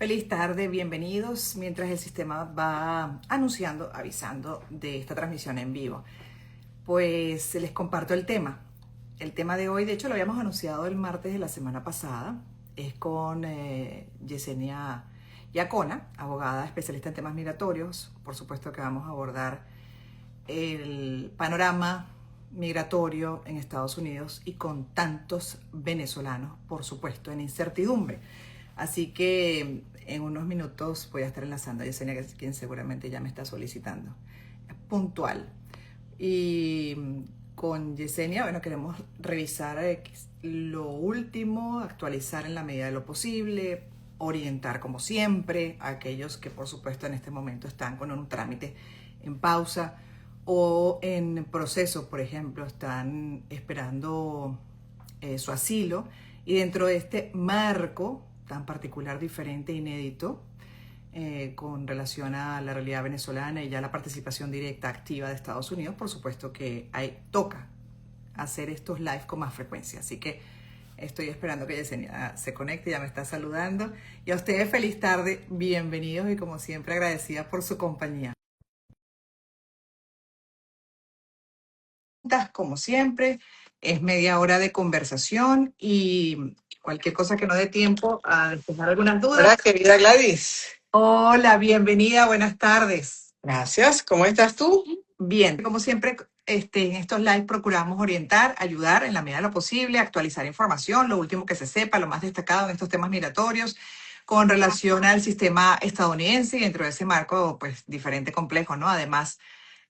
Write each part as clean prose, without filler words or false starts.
Feliz tarde, bienvenidos. Mientras el sistema va anunciando, avisando de esta transmisión en vivo, pues les comparto el tema. El tema de hoy, de hecho, lo habíamos anunciado el martes de la semana pasada. Es con Yesenia Yacona, abogada especialista en temas migratorios. Por supuesto que vamos a abordar el panorama migratorio en Estados Unidos y con tantos venezolanos, por supuesto, en incertidumbre. Así que en unos minutos voy a estar enlazando a Yesenia, quien seguramente ya me está solicitando. Es puntual. Y con Yesenia, bueno, queremos revisar lo último, actualizar en la medida de lo posible, orientar como siempre a aquellos que por supuesto en este momento están con un trámite en pausa o en proceso, por ejemplo, están esperando su asilo, y dentro de este marco tan particular, diferente, inédito, con relación a la realidad venezolana y ya la participación directa, activa de Estados Unidos, por supuesto que toca hacer estos live con más frecuencia. Así que estoy esperando que Yesenia se conecte, ya me está saludando. Y a ustedes feliz tarde, bienvenidos y como siempre agradecida por su compañía. Como siempre, es media hora de conversación y cualquier cosa que no dé tiempo a despejar algunas dudas. Hola, querida Gladys. Hola, bienvenida, buenas tardes. Gracias, ¿cómo estás tú? Bien, como siempre, en estos live procuramos orientar, ayudar en la medida de lo posible, actualizar información, lo último que se sepa, lo más destacado en estos temas migratorios, con relación al sistema estadounidense y dentro de ese marco, pues, diferente, complejo, ¿no? Además,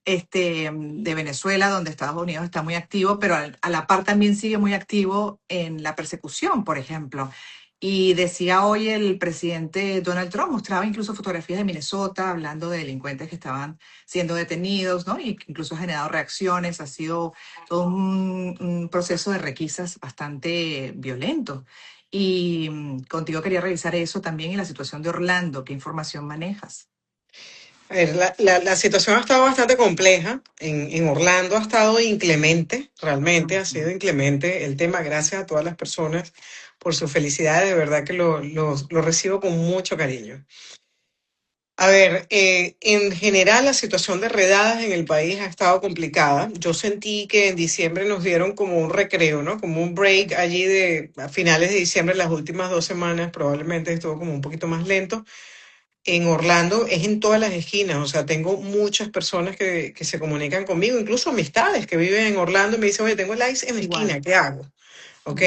de Venezuela, donde Estados Unidos está muy activo, pero a la par también sigue muy activo en la persecución, por ejemplo. Y decía hoy el presidente Donald Trump, mostraba incluso fotografías de Minnesota, hablando de delincuentes que estaban siendo detenidos, ¿no? Y que incluso ha generado reacciones, ha sido todo un proceso de requisas bastante violento. Y contigo quería revisar eso también y la situación de Orlando. ¿Qué información manejas? A ver, la situación ha estado bastante compleja. En Orlando ha estado inclemente, realmente ha sido inclemente el tema. Gracias a todas las personas por su felicidad, de verdad que lo recibo con mucho cariño. A ver, en general la situación de redadas en el país ha estado complicada. Yo sentí que en diciembre nos dieron como un recreo, ¿no? Como un break allí a finales de diciembre, las últimas 2 semanas probablemente estuvo como un poquito más lento. En Orlando es en todas las esquinas, o sea, tengo muchas personas que se comunican conmigo, incluso amistades que viven en Orlando y me dicen, oye, tengo el ICE en la esquina, ¿qué hago? ¿Ok?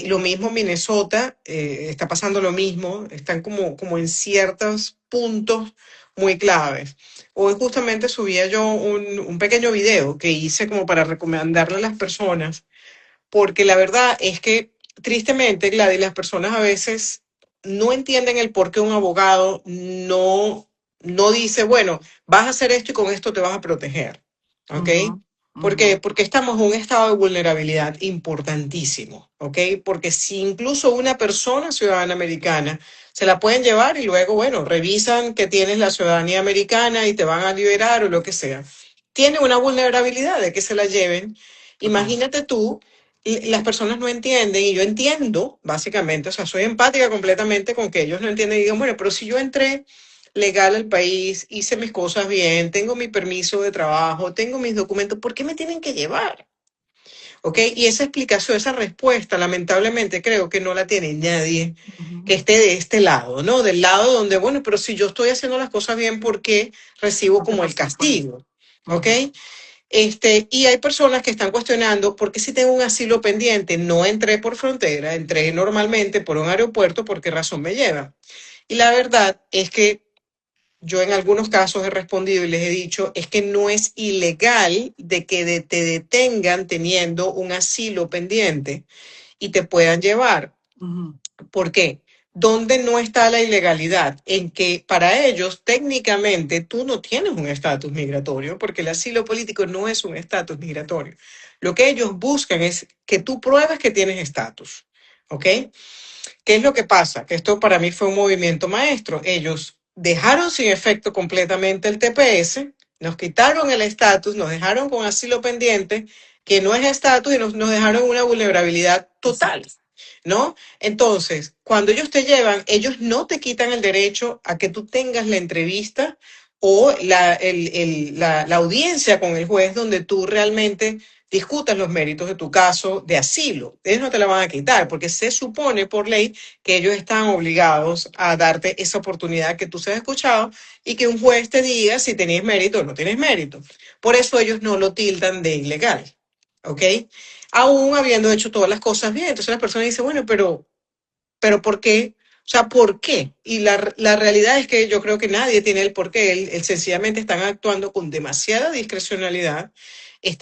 Lo mismo Minnesota, está pasando lo mismo, están como en ciertos puntos muy claves. Hoy justamente subía yo un pequeño video que hice como para recomendarle a las personas, porque la verdad es que tristemente, Gladys, las personas a veces no entienden el por qué un abogado no dice, bueno, vas a hacer esto y con esto te vas a proteger. ¿Ok? ¿Por qué? Porque estamos en un estado de vulnerabilidad importantísimo, ¿ok? Porque si incluso una persona ciudadana americana se la pueden llevar y luego, bueno, revisan que tienes la ciudadanía americana y te van a liberar o lo que sea. Tiene una vulnerabilidad de que se la lleven. Imagínate tú, las personas no entienden y yo entiendo, básicamente, o sea, soy empática completamente con que ellos no entienden y digan, bueno, pero si yo entré legal al país, hice mis cosas bien, tengo mi permiso de trabajo, tengo mis documentos, ¿por qué me tienen que llevar? ¿Ok? Y esa explicación, esa respuesta, lamentablemente creo que no la tiene nadie que esté de este lado, ¿no? Del lado donde, bueno, pero si yo estoy haciendo las cosas bien, ¿por qué recibo como el castigo? ¿Ok? Y hay personas que están cuestionando por qué si tengo un asilo pendiente, no entré por frontera, entré normalmente por un aeropuerto, ¿por qué razón me lleva? Y la verdad es que yo en algunos casos he respondido y les he dicho, es que no es ilegal de que te detengan teniendo un asilo pendiente y te puedan llevar. ¿Por qué? ¿Dónde no está la ilegalidad? En que para ellos técnicamente tú no tienes un estatus migratorio porque el asilo político no es un estatus migratorio. Lo que ellos buscan es que tú pruebes que tienes estatus. ¿Ok? ¿Qué es lo que pasa? Que esto para mí fue un movimiento maestro. Ellos dejaron sin efecto completamente el TPS, nos quitaron el estatus, nos dejaron con asilo pendiente, que no es estatus y nos dejaron una vulnerabilidad total. ¿no? Entonces, cuando ellos te llevan, ellos no te quitan el derecho a que tú tengas la entrevista o la audiencia con el juez donde tú realmente discutas los méritos de tu caso de asilo. Ellos no te la van a quitar porque se supone por ley que ellos están obligados a darte esa oportunidad que tú seas escuchado y que un juez te diga si tenés mérito o no tienes mérito. Por eso ellos no lo tildan de ilegal, ¿ok? Aún habiendo hecho todas las cosas bien. Entonces la persona dice, bueno, pero ¿por qué? O sea, ¿por qué? Y la realidad es que yo creo que nadie tiene el por qué. Sencillamente están actuando con demasiada discrecionalidad,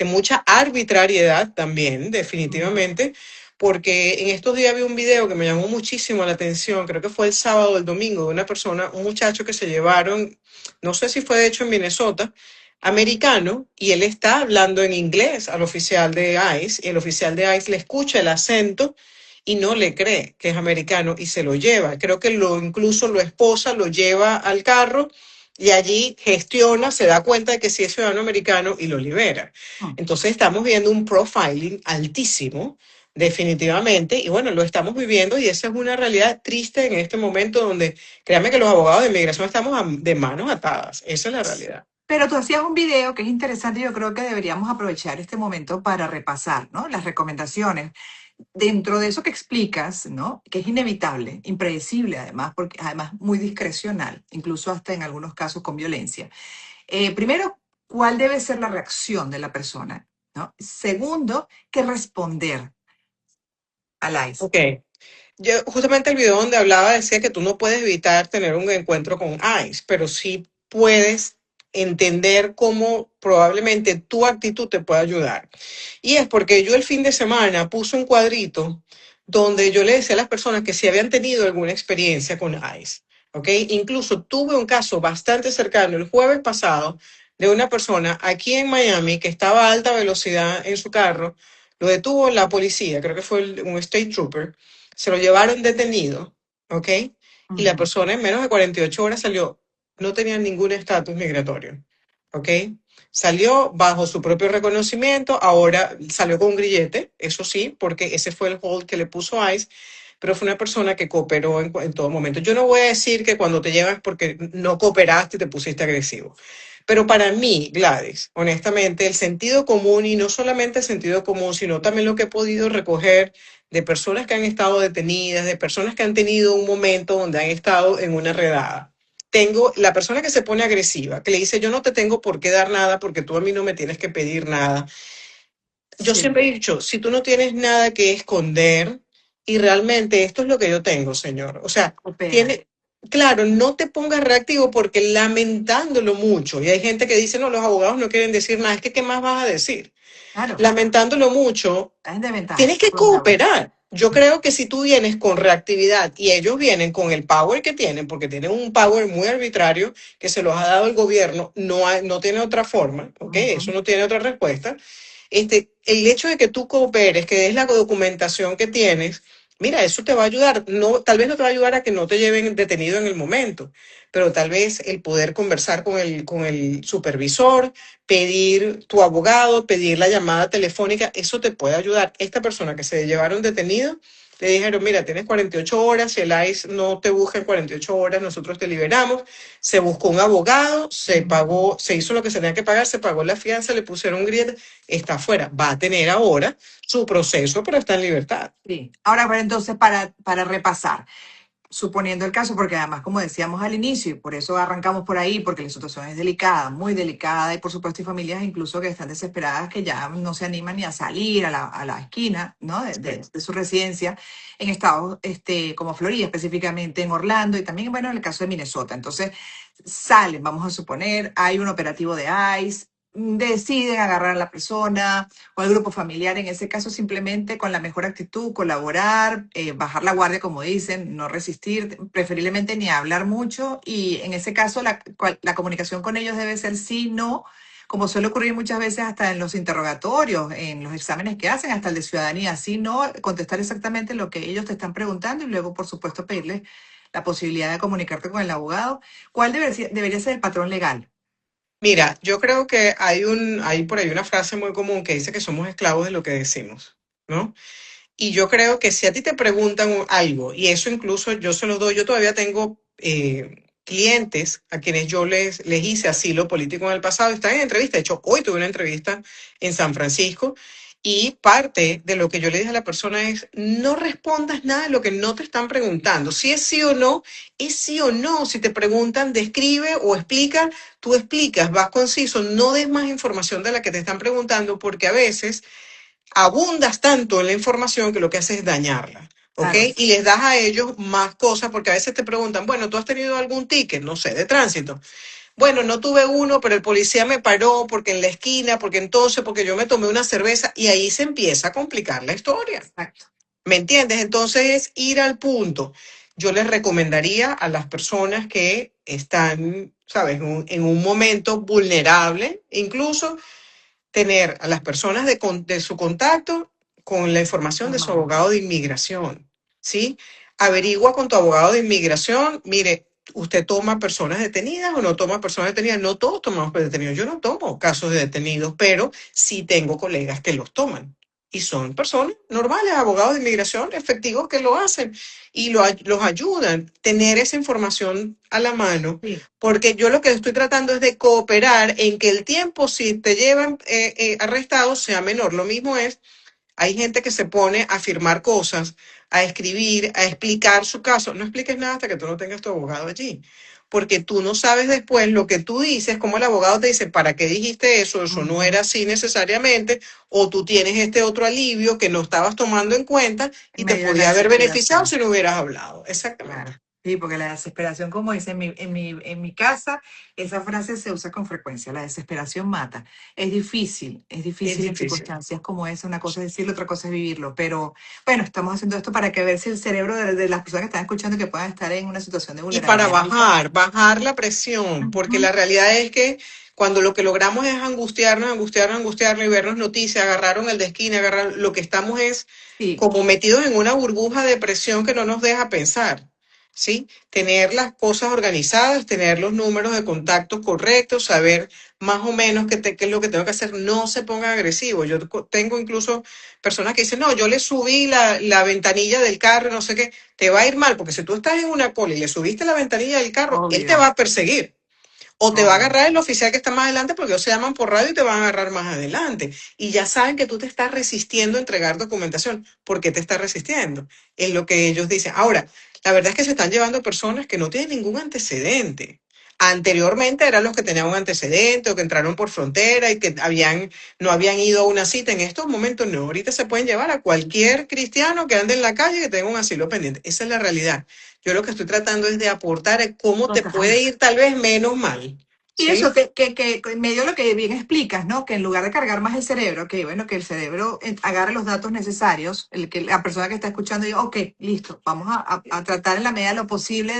mucha arbitrariedad también, Ujú. definitivamente, porque en estos días vi un video que me llamó muchísimo la atención, creo que fue el sábado o el domingo, de una persona, un muchacho que se llevaron, no sé si fue de hecho en Minnesota, americano, y él está hablando en inglés al oficial de ICE, y el oficial de ICE le escucha el acento y no le cree que es americano y se lo lleva. Creo que incluso lo esposa, lo lleva al carro y allí gestiona, se da cuenta de que sí es ciudadano americano y lo libera. Mm. Entonces estamos viendo un profiling altísimo, definitivamente, y bueno, lo estamos viviendo y esa es una realidad triste en este momento donde, créanme que los abogados de inmigración estamos de manos atadas, esa es la realidad. Pero tú hacías un video que es interesante, yo creo que deberíamos aprovechar este momento para repasar, ¿no? Las recomendaciones. Dentro de eso que explicas, ¿no? Que es inevitable, impredecible además, porque además muy discrecional, incluso hasta en algunos casos con violencia. Primero, ¿cuál debe ser la reacción de la persona? ¿No? Segundo, ¿qué responder al ICE? Ok, justamente el video donde hablaba decía que tú no puedes evitar tener un encuentro con ICE, pero sí puedes entender cómo probablemente tu actitud te puede ayudar. Y es porque yo el fin de semana puse un cuadrito donde yo le decía a las personas que si habían tenido alguna experiencia con ICE, ¿ok? Incluso tuve un caso bastante cercano el jueves pasado de una persona aquí en Miami que estaba a alta velocidad en su carro, lo detuvo la policía, creo que fue un state trooper, se lo llevaron detenido, ¿ok? Y la Ujú. persona en menos de 48 horas salió, no tenía ningún estatus migratorio, ¿ok? Salió bajo su propio reconocimiento, ahora salió con un grillete, eso sí, porque ese fue el hold que le puso ICE, pero fue una persona que cooperó en todo momento. Yo no voy a decir que cuando te llevas porque no cooperaste y te pusiste agresivo, pero para mí, Gladys, honestamente, el sentido común, y no solamente el sentido común, sino también lo que he podido recoger de personas que han estado detenidas, de personas que han tenido un momento donde han estado en una redada. Tengo la persona que se pone agresiva, que le dice, yo no te tengo por qué dar nada porque tú a mí no me tienes que pedir nada. Yo Sí, siempre he dicho, si tú no tienes nada que esconder, y realmente esto es lo que yo tengo, señor. O sea, coopera. tiene, claro, no te pongas reactivo porque lamentándolo mucho, y hay gente que dice, no, los abogados no quieren decir nada, es que ¿qué más vas a decir? Claro, Lamentándolo mucho, estás en desventaja tienes que con el abogado. cooperar. Yo creo que si tú vienes con reactividad y ellos vienen con el power que tienen, porque tienen un power muy arbitrario que se los ha dado el gobierno, no tiene otra forma, ¿ok? Eso Ujú. no tiene otra respuesta. El hecho de que tú cooperes, que des la documentación que tienes, mira, eso te va a ayudar. No, tal vez no te va a ayudar a que no te lleven detenido en el momento, pero tal vez el poder conversar con el supervisor, pedir tu abogado, pedir la llamada telefónica, eso te puede ayudar. Esta persona que se llevaron detenido, le dijeron, mira, tienes 48 horas, si el ICE no te busca en 48 horas, nosotros te liberamos. Se buscó un abogado, se Ujú. pagó, se hizo lo que se tenía que pagar, se pagó la fianza, le pusieron un grillete, está afuera. Va a tener ahora su proceso, pero está en libertad. Sí. Ahora, bueno, entonces, para repasar, suponiendo el caso, porque además, como decíamos al inicio, y por eso arrancamos por ahí, porque la situación es delicada, muy delicada, y por supuesto hay familias incluso que están desesperadas, que ya no se animan ni a salir a la esquina, ¿no? De su residencia en estados como Florida, específicamente en Orlando, y también, bueno, en el caso de Minnesota. Entonces, salen, vamos a suponer, hay un operativo de ICE, deciden agarrar a la persona o al grupo familiar, en ese caso simplemente con la mejor actitud, colaborar, bajar la guardia, como dicen, no resistir, preferiblemente ni hablar mucho, y en ese caso la comunicación con ellos debe ser sí, no, como suele ocurrir muchas veces hasta en los interrogatorios, en los exámenes que hacen, hasta el de ciudadanía, sí, no, contestar exactamente lo que ellos te están preguntando y luego, por supuesto, pedirles la posibilidad de comunicarte con el abogado. ¿Cuál debería ser el patrón legal? Mira, yo creo que hay por ahí una frase muy común que dice que somos esclavos de lo que decimos, ¿no? Y yo creo que si a ti te preguntan algo, y eso incluso yo se lo doy, yo todavía tengo clientes a quienes yo les hice asilo político en el pasado, están en entrevista. De hecho, hoy tuve una entrevista en San Francisco y parte de lo que yo le dije a la persona es, no respondas nada de lo que no te están preguntando. Si es sí o no, es sí o no. Si te preguntan, describe o explica, tú explicas, vas conciso, no des más información de la que te están preguntando, porque a veces abundas tanto en la información que lo que hace es dañarla, ¿ok? Claro, Y les das a ellos más cosas porque a veces te preguntan, bueno, ¿tú has tenido algún ticket? No sé, de tránsito. Bueno, no tuve uno, pero el policía me paró porque en la esquina, porque entonces, porque yo me tomé una cerveza y ahí se empieza a complicar la historia. exacto. ¿Me entiendes? Entonces es ir al punto. Yo les recomendaría a las personas que están, ¿sabes?, en un momento vulnerable, incluso tener a las personas de su contacto con la información A de su mano. abogado de inmigración, ¿sí? Averigua con tu abogado de inmigración, mire, ¿usted toma personas detenidas o no toma personas detenidas? No todos tomamos detenidos, yo no tomo casos de detenidos, pero sí tengo colegas que los toman. Y son personas normales, abogados de inmigración efectivos que lo hacen y los ayudan. Tener esa información a la mano Sí, porque yo lo que estoy tratando es de cooperar en que el tiempo, si te llevan arrestado, sea menor. Lo mismo es, hay gente que se pone a firmar cosas, a escribir, a explicar su caso. No expliques nada hasta que tú no tengas tu abogado allí. Porque tú no sabes después lo que tú dices, como el abogado te dice, ¿para qué dijiste eso? Eso no ujú, era así necesariamente, o tú tienes este otro alivio que no estabas tomando en cuenta en y te medio de la podía haber beneficiado desesperación. si no hubieras hablado. Exactamente. Claro, sí, porque la desesperación, como dice en mi casa, esa frase se usa con frecuencia, la desesperación mata. Es Es difícil en difícil. circunstancias como esa, una cosa es decirlo, otra cosa es vivirlo, pero bueno, estamos haciendo esto para que ver si el cerebro de las personas que están escuchando que puedan estar en una situación de Y para vulnerabilidad. bajar la presión, porque Ujú. la realidad es que cuando lo que logramos es angustiarnos y vernos noticias, agarraron el de esquina, agarraron, lo que estamos es Sí, como metidos en una burbuja de presión que no nos deja pensar, ¿sí? Tener las cosas organizadas, tener los números de contactos correctos, saber más o menos qué es lo que tengo que hacer, no se pongan agresivos. Yo tengo incluso personas que dicen, no, yo le subí la ventanilla del carro, no sé qué, te va a ir mal, porque si tú estás en una cola y le subiste la ventanilla del carro, él te obvio, va a perseguir. O te va a obvio. agarrar el oficial que está más adelante porque ellos se llaman por radio y te van a agarrar más adelante. Y ya saben que tú te estás resistiendo a entregar documentación. ¿Por qué te estás resistiendo? Es lo que ellos dicen. Ahora, la verdad es que se están llevando personas que no tienen ningún antecedente. Anteriormente eran los que tenían un antecedente o que entraron por frontera y que no habían ido a una cita. En estos momentos no. Ahorita se pueden llevar a cualquier cristiano que ande en la calle que tenga un asilo pendiente. Esa es la realidad. Yo lo que estoy tratando es de aportar cómo te Total. puede ir tal vez menos mal. Y ¿Sí? eso, que en medio de lo que bien explicas, ¿no? Que en lugar de cargar más el cerebro, que bueno, que el cerebro agarre los datos necesarios, que la persona que está escuchando diga, ok, listo, vamos a tratar en la medida de lo posible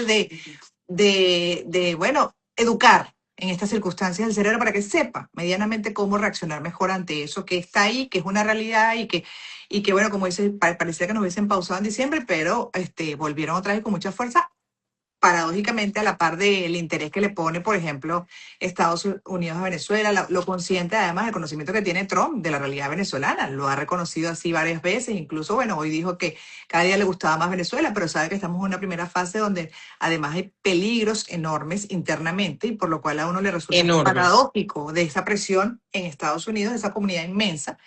bueno, educar en estas circunstancias el cerebro para que sepa medianamente cómo reaccionar mejor ante eso que está ahí, que es una realidad y que bueno, como dice, parecía que nos hubiesen pausado en diciembre, pero volvieron otra vez con mucha fuerza paradójicamente a la par del interés que le pone, por ejemplo, Estados Unidos a Venezuela, lo consciente además del conocimiento que tiene Trump de la realidad venezolana, lo ha reconocido así varias veces, incluso, bueno, hoy dijo que cada día le gustaba más Venezuela, pero sabe que estamos en una primera fase donde además hay peligros enormes internamente y por lo cual a uno le resulta Enormes. paradójico de esa presión en Estados Unidos, de esa comunidad inmensa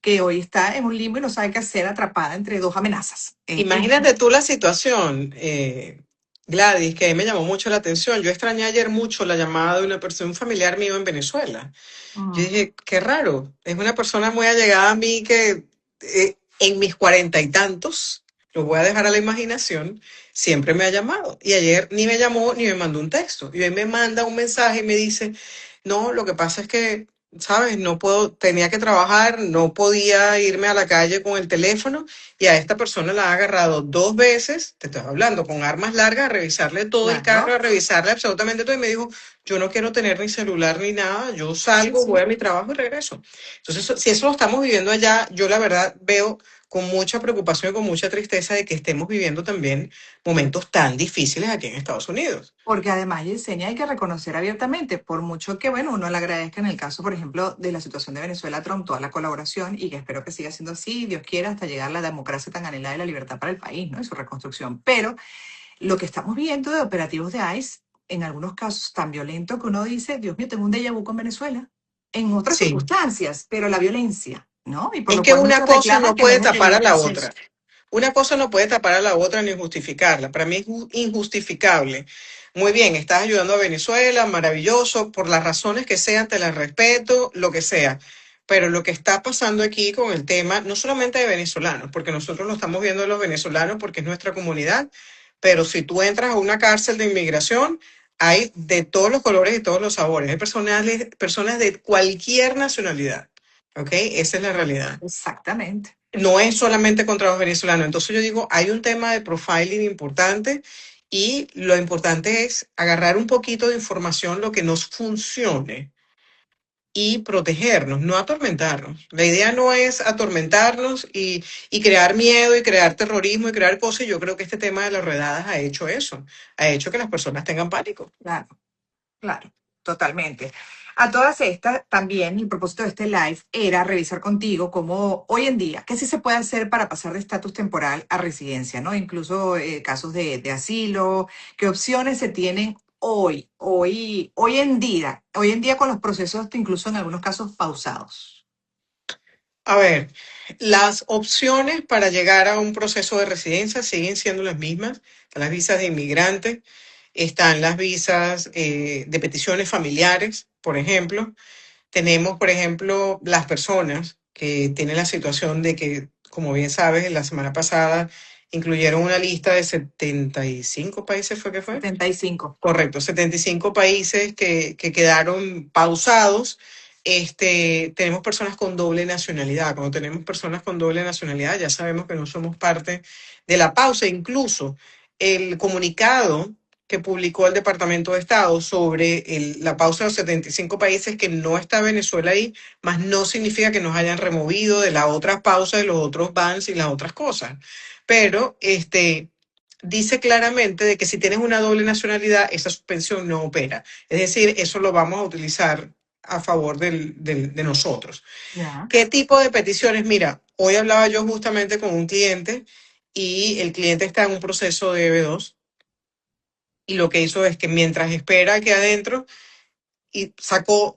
que hoy está en un limbo y no sabe qué hacer atrapada entre dos amenazas. Imagínate tú la situación, Gladys, que a mí me llamó mucho la atención. Yo extrañé ayer mucho la llamada de una persona, un familiar mío en Venezuela. Yo Mm, dije, qué raro, es una persona muy allegada a mí que en mis cuarenta y tantos, lo voy a dejar a la imaginación, siempre me ha llamado. Y ayer ni me llamó ni me mandó un texto. Y hoy me manda un mensaje y me dice, no, lo que pasa es que, ¿sabes? No puedo, tenía que trabajar, no podía irme a la calle con el teléfono y a esta persona la ha agarrado dos veces, te estoy hablando, con armas largas, a revisarle todo el carro, claro. a revisarle absolutamente todo y me dijo, yo no quiero tener ni celular ni nada, yo Sí, salgo, voy sí. a mi trabajo y regreso. Entonces, si eso lo estamos viviendo allá, yo la verdad veo con mucha preocupación y con mucha tristeza de que estemos viviendo también momentos tan difíciles aquí en Estados Unidos. Porque además, Yesenia, hay que reconocer abiertamente, por mucho que, bueno, uno le agradezca en el caso, por ejemplo, de la situación de Venezuela, Trump, toda la colaboración y que espero que siga siendo así, Dios quiera, hasta llegar a la democracia tan anhelada y la libertad para el país, ¿no? Y su reconstrucción. Pero lo que estamos viendo de operativos de ICE, en algunos casos tan violentos que uno dice, Dios mío, tengo un déjà vu con Venezuela, en otras Sí, circunstancias, pero la violencia, ¿no? Y por es lo que cual una muchos cosa reclaman no que no puede es el tapar debido a la proceso. otra. Una cosa no puede tapar a la otra ni justificarla. Para mí es injustificable. Muy bien, estás ayudando a Venezuela, maravilloso, por las razones que sean, te las respeto, lo que sea. Pero lo que está pasando aquí con el tema, no solamente de venezolanos, porque nosotros lo estamos viendo de los venezolanos porque es nuestra comunidad, pero si tú entras a una cárcel de inmigración, hay de todos los colores y todos los sabores. Hay personas de cualquier nacionalidad. ¿Ok? Esa es la realidad. Exactamente. No es solamente contra los venezolanos. Entonces yo digo, hay un tema de profiling importante y lo importante es agarrar un poquito de información, lo que nos funcione y protegernos, no atormentarnos. La idea no es atormentarnos y crear miedo y crear terrorismo y crear cosas. Yo creo que este tema de las redadas ha hecho eso, ha hecho que las personas tengan pánico. Claro. Claro, totalmente. A todas estas, también el propósito de este live era revisar contigo cómo hoy en día, qué sí se puede hacer para pasar de estatus temporal a residencia, ¿no? Incluso casos de asilo, qué opciones se tienen hoy en día con los procesos, incluso en algunos casos pausados. A ver, las opciones para llegar a un proceso de residencia siguen siendo las mismas. Están las visas de inmigrante, están las visas de peticiones familiares, por ejemplo. Tenemos, por ejemplo, las personas que tienen la situación de que, como bien sabes, la semana pasada incluyeron una lista de 75 países, ¿fue que fue? 75. Correcto, 75 países que quedaron pausados. Tenemos personas con doble nacionalidad. Cuando tenemos personas con doble nacionalidad, ya sabemos que no somos parte de la pausa. Incluso el comunicado que publicó el Departamento de Estado sobre la pausa de los 75 países, que no está Venezuela ahí, más no significa que nos hayan removido de las otras pausas, de los otros bans y las otras cosas. Pero dice claramente de que si tienes una doble nacionalidad, esa suspensión no opera. Es decir, eso lo vamos a utilizar a favor de nosotros. Ya. ¿Qué tipo de peticiones? Mira, hoy hablaba yo justamente con un cliente y el cliente está en un proceso de B2 y lo que hizo es que mientras espera aquí adentro, y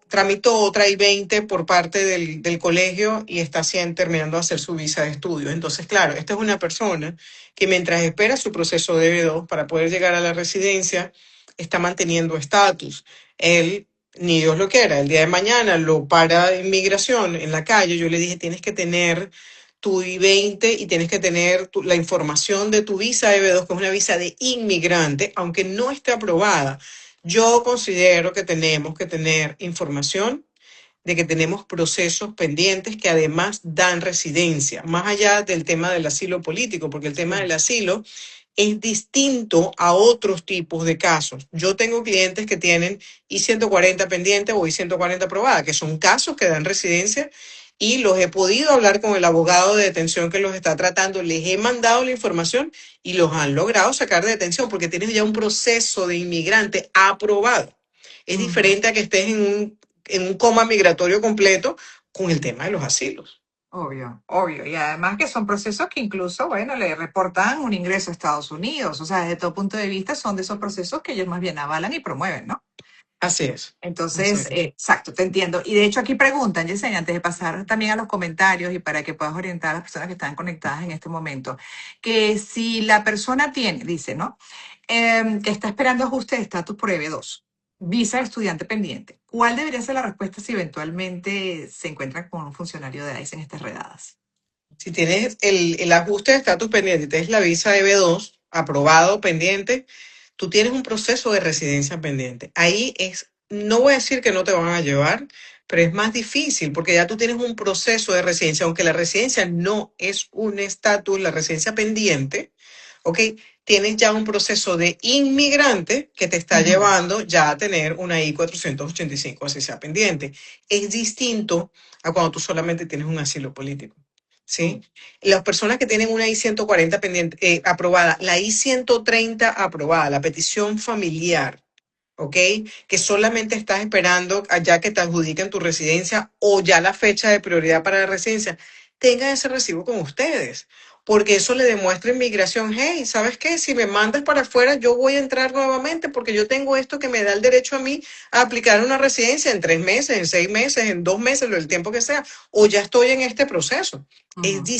tramitó otra I-20 por parte del colegio y está terminando de hacer su visa de estudio. Entonces, claro, esta es una persona que mientras espera su proceso de B2 para poder llegar a la residencia, está manteniendo estatus. Él, ni Dios lo quiera, el día de mañana lo para inmigración en la calle, yo le dije, tienes que tener tu I-20 y tienes que tener la información de tu visa de B2, que es una visa de inmigrante, aunque no esté aprobada. Yo considero que tenemos que tener información de que tenemos procesos pendientes que además dan residencia, más allá del tema del asilo político, porque el tema Sí. del asilo es distinto a otros tipos de casos. Yo tengo clientes que tienen I-140 pendiente o I-140 aprobada, que son casos que dan residencia y los he podido hablar con el abogado de detención que los está tratando, les he mandado la información y los han logrado sacar de detención porque tienes ya un proceso de inmigrante aprobado. Es Ujú. diferente a que estés en un coma migratorio completo con el tema de los asilos. Obvio, obvio. Y además que son procesos que incluso, bueno, le reportan un ingreso a Estados Unidos. O sea, desde todo punto de vista son de esos procesos que ellos más bien avalan y promueven, ¿no? Así es, así Entonces, es. exacto, te entiendo. Y de hecho aquí preguntan, Yesenia, antes de pasar también a los comentarios y para que puedas orientar a las personas que están conectadas en este momento, que si la persona tiene, dice, ¿no? Que está esperando ajuste de estatus por EB2, visa de estudiante pendiente, ¿cuál debería ser la respuesta si eventualmente se encuentran con un funcionario de ICE en estas redadas? Si tienes el ajuste de estatus pendiente, tienes la visa de B2 aprobado, pendiente, tú tienes un proceso de residencia pendiente. Ahí no voy a decir que no te van a llevar, pero es más difícil porque ya tú tienes un proceso de residencia, aunque la residencia no es un estatus, la residencia pendiente, ¿ok? tienes ya un proceso de inmigrante que te está Ujú. llevando ya a tener una I-485, así sea pendiente. Es distinto a cuando tú solamente tienes un asilo político. ¿Sí? Sí, Las personas que tienen una I-140 pendiente, aprobada, la I-130 aprobada, la petición familiar, ¿ok? Que solamente estás esperando allá que te adjudiquen tu residencia o ya la fecha de prioridad para la residencia, tengan ese recibo con ustedes, porque eso le demuestra inmigración, hey, ¿sabes qué? Si me mandas para afuera, yo voy a entrar nuevamente porque yo tengo esto que me da el derecho a mí a aplicar una residencia en 3 meses, en 6 meses, en 2 meses, el tiempo que sea, o ya estoy en este proceso. ujú,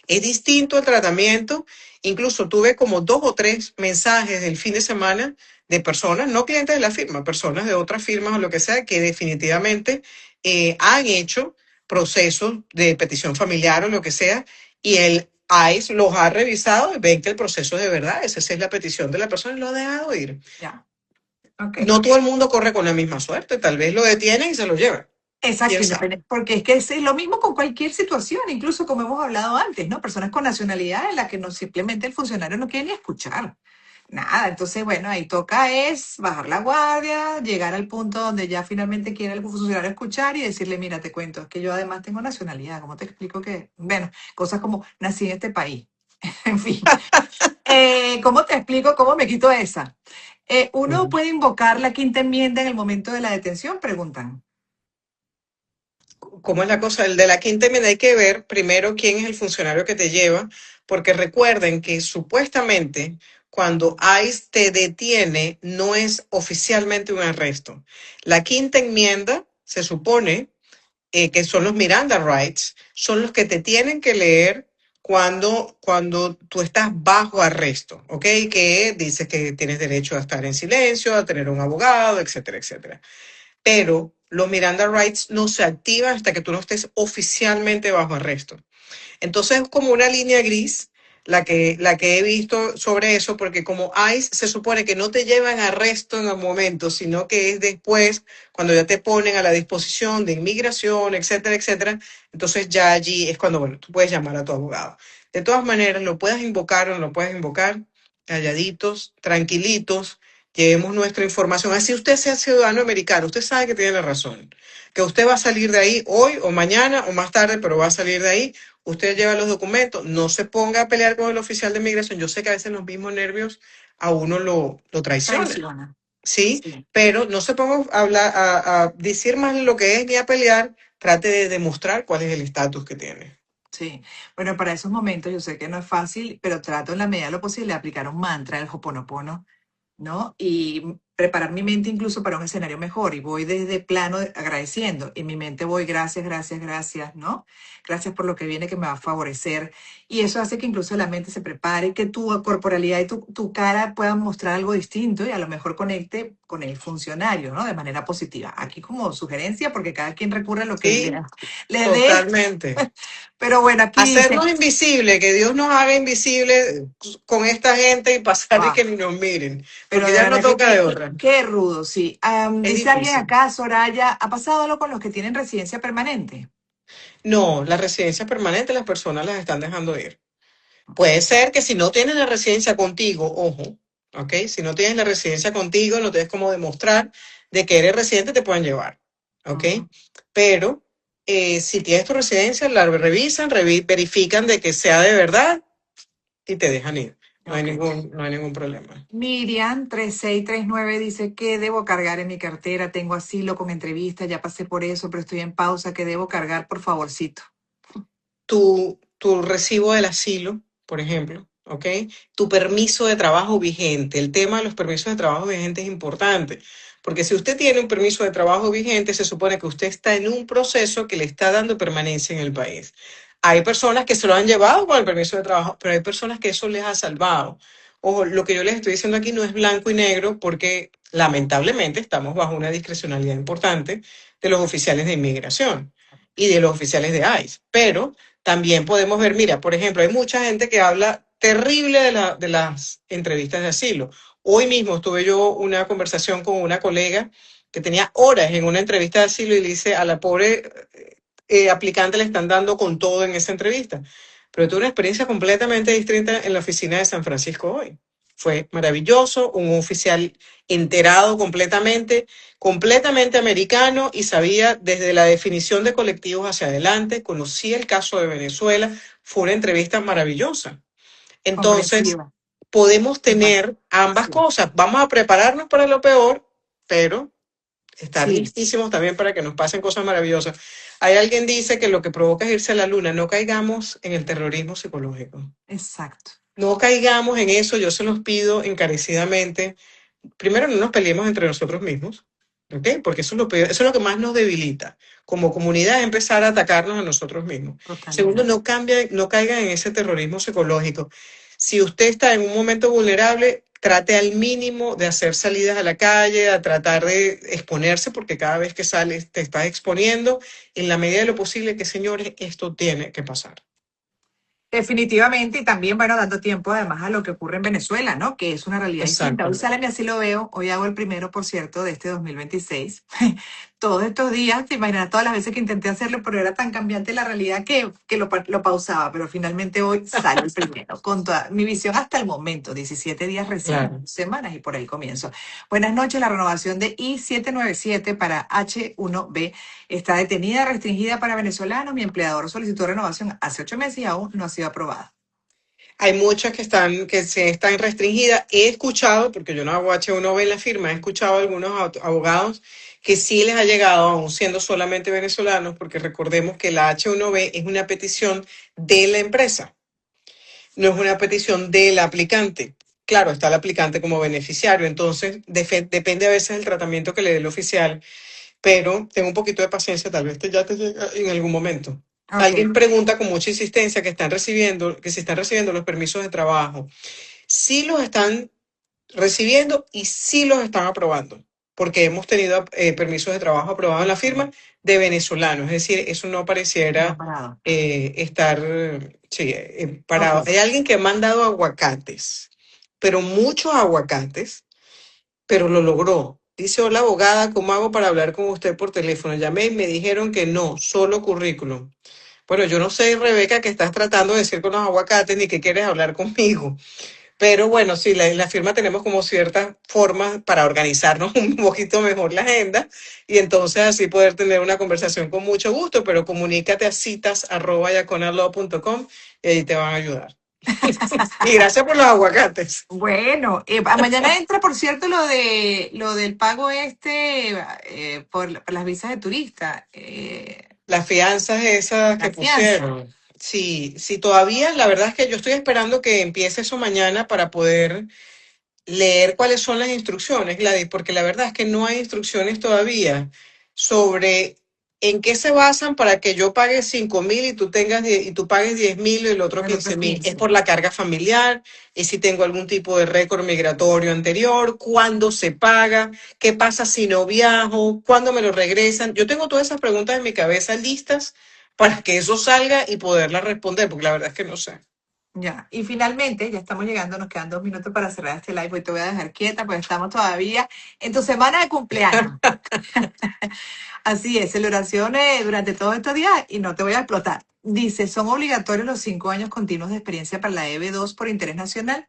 Es distinto el tratamiento. Incluso tuve como 2 o 3 mensajes del fin de semana de personas, no clientes de la firma, personas de otras firmas o lo que sea, que definitivamente han hecho procesos de petición familiar o lo que sea, y el ICE los ha revisado y ven que el proceso es de verdad, esa es la petición de la persona y lo ha dejado ir. ya, ok. No todo el mundo corre con la misma suerte, tal vez lo detienen y se lo llevan. Exacto, ¿Quién sabe? porque es que es lo mismo con cualquier situación, incluso como hemos hablado antes, ¿no? Personas con nacionalidad en las que no, simplemente el funcionario no quiere ni escuchar. Nada, entonces, bueno, ahí toca es bajar la guardia, llegar al punto donde ya finalmente quiere el funcionario escuchar y decirle, mira, te cuento, es que yo además tengo nacionalidad, ¿cómo te explico que? Bueno, cosas como nací en este país, en fin. ¿Cómo te explico cómo me quito esa? ¿Uno puede invocar la quinta enmienda en el momento de la detención? Preguntan. ¿Cómo es la cosa? El de la quinta enmienda hay que ver primero quién es el funcionario que te lleva, porque recuerden que supuestamente cuando ICE te detiene no es oficialmente un arresto. La quinta enmienda se supone que son los Miranda Rights, son los que te tienen que leer cuando tú estás bajo arresto, ¿ok? Que dice que tienes derecho a estar en silencio, a tener un abogado, etcétera, etcétera. Pero los Miranda Rights no se activan hasta que tú no estés oficialmente bajo arresto. Entonces es como una línea gris la que he visto sobre eso, porque como ICE se supone que no te llevan a arresto en el momento, sino que es después, cuando ya te ponen a la disposición de inmigración, etcétera, etcétera, entonces ya allí es cuando, bueno, tú puedes llamar a tu abogado. De todas maneras, lo puedas invocar o no lo puedes invocar, calladitos, tranquilitos, llevemos nuestra información. Así usted sea ciudadano americano, usted sabe que tiene la razón, que usted va a salir de ahí hoy o mañana o más tarde, pero va a salir de ahí. Usted lleva los documentos, no se ponga a pelear con el oficial de migración. Yo sé que a veces los mismos nervios a uno lo traicionan, Traiciona. ¿sí? Sí, Pero no se ponga a, hablar, a decir más lo que es ni a pelear. Trate de demostrar cuál es el estatus que tiene. sí. Bueno, para esos momentos yo sé que no es fácil, pero trato en la medida de lo posible de aplicar un mantra, el Hoponopono, ¿no? Y preparar mi mente incluso para un escenario mejor. Y voy desde plano agradeciendo. En mi mente voy, gracias, gracias, gracias, ¿no? Gracias por lo que viene que me va a favorecer. Y eso hace que incluso la mente se prepare, que tu corporalidad y tu cara puedan mostrar algo distinto y a lo mejor conecte con el funcionario, ¿no? De manera positiva. Aquí como sugerencia, porque cada quien recurre a lo que Sí, le dé. totalmente. Pero bueno, aquí dice, Hacernos invisible, que Dios nos haga invisible con esta gente y pasar y ah, que ni nos miren, pero porque de ya no verdad que toca de otra. qué rudo, sí. Es Dice alguien difícil. acá, Soraya, ¿ha pasado algo con los que tienen residencia permanente? No, la residencia permanente las personas las están dejando ir. Puede ser que si no tienes la residencia contigo, ojo, ¿ok? Si no tienes la residencia contigo, no tienes cómo demostrar de que eres residente, te pueden llevar, ¿ok? Ujú, Pero si tienes tu residencia, la revisan, verifican de que sea de verdad y te dejan ir. ok. No hay ningún problema. Miriam 3639 dice que debo cargar en mi cartera, tengo asilo con entrevista, ya pasé por eso, pero estoy en pausa, que debo cargar, por favorcito. Tu recibo del asilo, por ejemplo, ¿ok? Tu permiso de trabajo vigente. El tema de los permisos de trabajo vigente es importante, porque si usted tiene un permiso de trabajo vigente, se supone que usted está en un proceso que le está dando permanencia en el país. Hay personas que se lo han llevado con el permiso de trabajo, pero hay personas que eso les ha salvado. Ojo, lo que yo les estoy diciendo aquí no es blanco y negro, porque lamentablemente estamos bajo una discrecionalidad importante de los oficiales de inmigración y de los oficiales de ICE, pero también podemos ver, mira, por ejemplo, hay mucha gente que habla terrible de las entrevistas de asilo. Hoy mismo tuve yo una conversación con una colega que tenía horas en una entrevista de asilo y le dice a la pobre aplicante le están dando con todo en esa entrevista. pero tuve una experiencia completamente distinta en la oficina de San Francisco hoy. Fue maravilloso, un oficial enterado completamente, completamente americano y sabía desde la definición de colectivos hacia adelante, conocía el caso de Venezuela, fue una entrevista maravillosa. Entonces, comprensiva. podemos Empática. tener ambas Sí, cosas. Vamos a prepararnos para lo peor, pero estar sí, listísimos también para que nos pasen cosas maravillosas. Hay alguien dice que lo que provoca es irse a la luna. No caigamos en el terrorismo psicológico. exacto. No caigamos en eso. Yo se los pido encarecidamente. Primero, no nos peleemos entre nosotros mismos, ¿ok? Porque eso es lo peor, eso es lo que más nos debilita. Como comunidad, es empezar a atacarnos a nosotros mismos. Segundo, Totalmente. no caigan en ese terrorismo psicológico. Si usted está en un momento vulnerable, trate al mínimo de hacer salidas a la calle, a tratar de exponerse, porque cada vez que sales te estás exponiendo, en la medida de lo posible que, señores, esto tiene que pasar. Definitivamente, y también, bueno, dando tiempo además a lo que ocurre en Venezuela, ¿no? Que es una realidad distinta. Hoy sale, Exactamente. y así lo veo, hoy hago el primero, por cierto, de este 2026. Todos estos días, te imaginas todas las veces que intenté hacerlo, pero era tan cambiante la realidad que lo pausaba, pero finalmente hoy sale el primero, con toda mi visión hasta el momento, 17 días recién, Claro. semanas y por ahí comienzo. Buenas noches, la renovación de I-797 para H1B está detenida, restringida para venezolanos. Mi empleador solicitó renovación hace 8 meses y aún no ha sido aprobada. Hay muchas que se están restringidas. He escuchado, porque yo no hago H1B en la firma, he escuchado a algunos abogados que sí les ha llegado, aún siendo solamente venezolanos, porque recordemos que la H1B es una petición de la empresa, no es una petición del aplicante. Claro, está el aplicante como beneficiario, entonces depende a veces del tratamiento que le dé el oficial, pero tengo un poquito de paciencia, tal vez ya te llega en algún momento. Ok, Alguien pregunta con mucha insistencia que si están recibiendo los permisos de trabajo. Sí los están recibiendo y sí los están aprobando, porque hemos tenido permisos de trabajo aprobados en la firma de venezolanos, es decir, eso no no ha pareciera parado. estar sí, parado. Ok. Hay alguien que ha mandado aguacates, pero muchos aguacates, pero lo logró. Dice, hola abogada, ¿cómo hago para hablar con usted por teléfono? Llamé y me dijeron que no, solo currículum. Bueno, yo no sé, Rebeca, qué estás tratando de decir con los aguacates ni que quieres hablar conmigo. Pero bueno, sí, en la firma tenemos como ciertas formas para organizarnos un poquito mejor la agenda y entonces así poder tener una conversación con mucho gusto, pero comunícate a citas@yaconarlaw.com y ahí te van a ayudar. Y gracias por los aguacates. Bueno, mañana entra, por cierto, lo del pago por las visas de turista, Las fianzas esas que la fianza. pusieron. Sí, sí, todavía la verdad es que yo estoy esperando que empiece eso mañana para poder leer cuáles son las instrucciones, Gladys, porque la verdad es que no hay instrucciones todavía sobre en qué se basan para que yo pague 5.000 y tú y tú pagues 10.000 y el otro El otro 15.000. Es 15. por la carga familiar, es si tengo algún tipo de récord migratorio anterior, cuándo se paga, qué pasa si no viajo, cuándo me lo regresan. Yo tengo todas esas preguntas en mi cabeza listas para que eso salga y poderlas responder, porque la verdad es que no sé. Ya, y finalmente, ya estamos llegando, nos quedan 2 minutos para cerrar este live. Hoy te voy a dejar quieta, pues estamos todavía en tu semana de cumpleaños. Así es, celebraciones durante todos estos días y no te voy a explotar. Dice, son obligatorios los 5 años continuos de experiencia para la EB2 por interés nacional.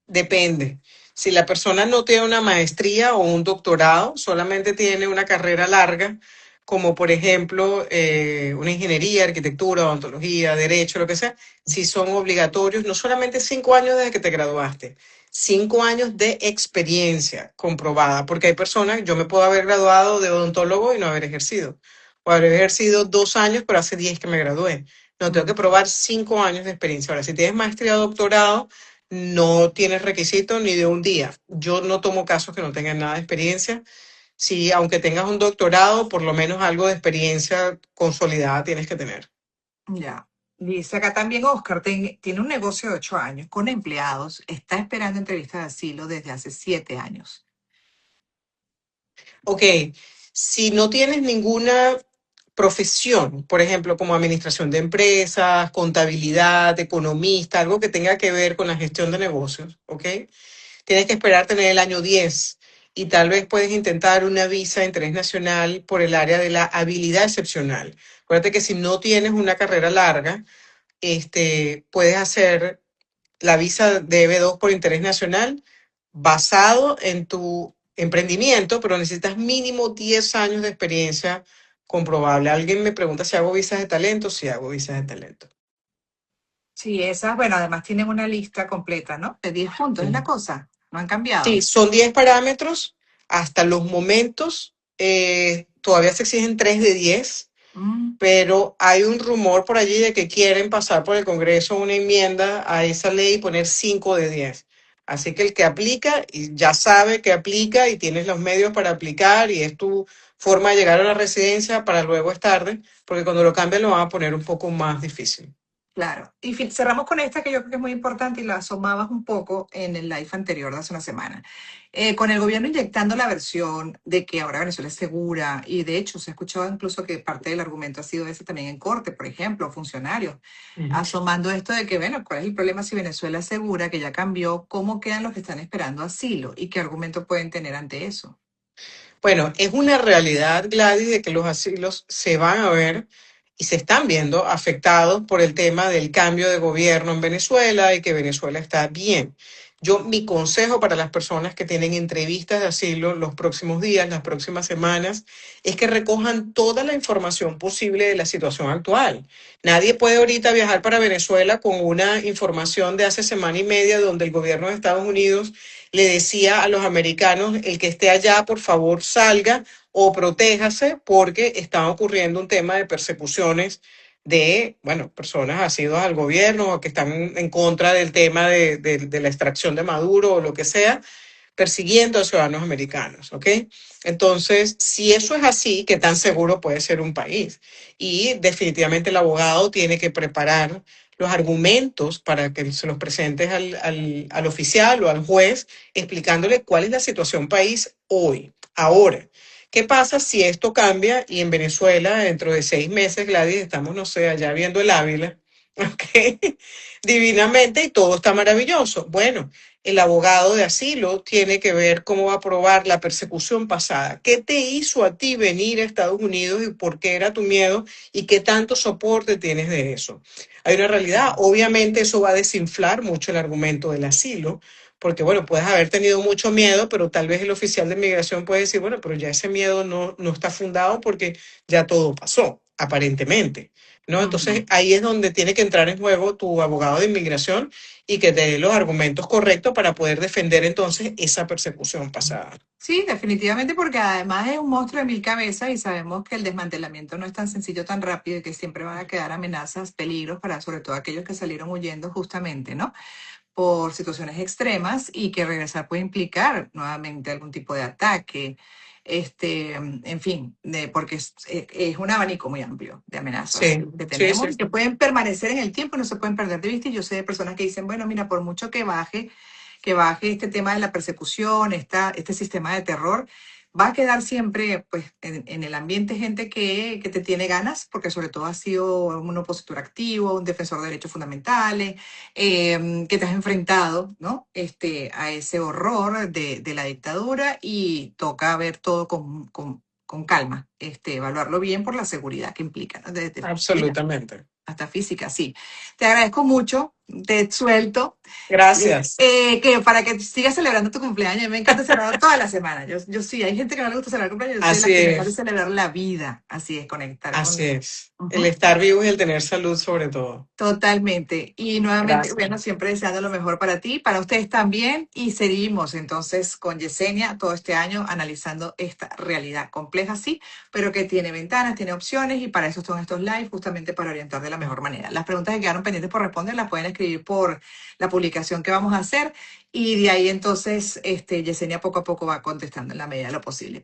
Depende. Si la persona no tiene una maestría o un doctorado, solamente tiene una carrera larga, como por ejemplo una ingeniería, arquitectura, odontología, derecho, lo que sea, si son obligatorios, no solamente 5 años desde que te graduaste, 5 años de experiencia comprobada, porque hay personas, yo me puedo haber graduado de odontólogo y no haber ejercido, o haber ejercido 2 años, pero hace 10 que me gradué. No, tengo que Mm, probar 5 años de experiencia. Ahora, si tienes maestría o doctorado, no tienes requisito ni de un día. Yo no tomo casos que no tengan nada de experiencia. Si, aunque tengas un doctorado, por lo menos algo de experiencia consolidada tienes que tener. ya. Dice acá también Oscar, tiene un negocio de 8 años con empleados, está esperando entrevista de asilo desde hace 7 años. Ok, si no tienes ninguna profesión, por ejemplo, como administración de empresas, contabilidad, economista, algo que tenga que ver con la gestión de negocios, ¿ok? Tienes que esperar tener el año 10 y tal vez puedes intentar una visa de interés nacional por el área de la habilidad excepcional. Acuérdate que si no tienes una carrera larga, puedes hacer la visa de B2 por interés nacional basado en tu emprendimiento, pero necesitas mínimo 10 años de experiencia comprobable. Alguien me pregunta si hago visas de talento, sí hago visas de talento. Sí, esas, bueno, además tienen una lista completa, ¿no? De 10 puntos es la Sí. cosa, no han Sí, cambiado. son 10 parámetros. Hasta los momentos todavía se exigen 3 de 10, Mm, pero hay un rumor por allí de que quieren pasar por el Congreso una enmienda a esa ley y poner 5 de 10. Así que el que aplica y ya sabe que aplica y tienes los medios para aplicar y es tu forma de llegar a la residencia, para luego es tarde, porque cuando lo cambien lo van a poner un poco más difícil. claro. Y cerramos con esta que yo creo que es muy importante y la asomabas un poco en el live anterior de hace una semana. Con el gobierno inyectando la versión de que ahora Venezuela es segura, y de hecho se ha escuchado incluso que parte del argumento ha sido ese también en corte, por ejemplo, funcionarios, Ujú. asomando esto de que, bueno, ¿cuál es el problema si Venezuela es segura, que ya cambió? ¿Cómo quedan los que están esperando asilo? ¿Y qué argumento pueden tener ante eso? Bueno, es una realidad, Gladys, de que los asilos se van a ver y se están viendo afectados por el tema del cambio de gobierno en Venezuela y que Venezuela está bien. Mi consejo para las personas que tienen entrevistas de asilo los próximos días, las próximas semanas, es que recojan toda la información posible de la situación actual. Nadie puede ahorita viajar para Venezuela con una información de hace semana y media donde el gobierno de Estados Unidos le decía a los americanos: el que esté allá, por favor, salga o protéjase, porque está ocurriendo un tema de persecuciones de, bueno, personas asiduas al gobierno o que están en contra del tema de la extracción de Maduro o lo que sea, persiguiendo a ciudadanos americanos, ¿ok? Entonces, si eso es así, ¿qué tan seguro puede ser un país? Y definitivamente el abogado tiene que preparar los argumentos para que se los presentes al oficial o al juez, explicándole cuál es la situación país hoy, ahora. ¿Qué pasa si esto cambia y en Venezuela dentro de 6 meses, Gladys, estamos, no sé, allá viendo el Ávila, ¿ok? Divinamente y todo está maravilloso? Bueno, el abogado de asilo tiene que ver cómo va a probar la persecución pasada. ¿Qué te hizo a ti venir a Estados Unidos y por qué era tu miedo y qué tanto soporte tienes de eso? Hay una realidad, obviamente eso va a desinflar mucho el argumento del asilo, porque bueno, puedes haber tenido mucho miedo, pero tal vez el oficial de inmigración puede decir, bueno, pero ya ese miedo no está fundado porque ya todo pasó, aparentemente. ¿No? Entonces Ujú. ahí es donde tiene que entrar en juego tu abogado de inmigración y que te dé los argumentos correctos para poder defender entonces esa persecución pasada. Sí, definitivamente, porque además es un monstruo de mil cabezas y sabemos que el desmantelamiento no es tan sencillo, tan rápido y que siempre van a quedar amenazas, peligros para sobre todo aquellos que salieron huyendo justamente, ¿no? Por situaciones extremas y que regresar puede implicar nuevamente algún tipo de ataque, en fin, porque es un abanico muy amplio de amenazas Sí, que sí, sí. tenemos y que pueden permanecer en el tiempo y no se pueden perder de vista. Y yo sé de personas que dicen, bueno, mira, por mucho que baje este tema de la persecución, este sistema de terror, va a quedar siempre pues, en el ambiente gente que te tiene ganas, porque sobre todo has sido un opositor activo, un defensor de derechos fundamentales, que te has enfrentado, ¿no? A ese horror de la dictadura y toca ver todo con calma, evaluarlo bien por la seguridad que implica, ¿no? Desde vida Absolutamente. hasta física, sí. Te agradezco mucho, te suelto. Gracias. Que para que sigas celebrando tu cumpleaños, me encanta celebrar toda la semana. Yo sí, hay gente que no le gusta celebrar cumpleaños, yo soy la Así que me encanta es, celebrar la vida, así es, conectar así con... es. El Ujú. estar vivo y el tener salud sobre todo. Totalmente. Y nuevamente, Gracias. bueno, siempre deseando lo mejor para ti, para ustedes también. Y seguimos entonces con Yesenia todo este año analizando esta realidad compleja, sí, pero que tiene ventanas, tiene opciones y para eso son estos live, justamente para orientar de la mejor manera. Las preguntas que quedaron pendientes por responder las pueden escribir por la publicación que vamos a hacer y de ahí entonces Yesenia poco a poco va contestando en la medida de lo posible.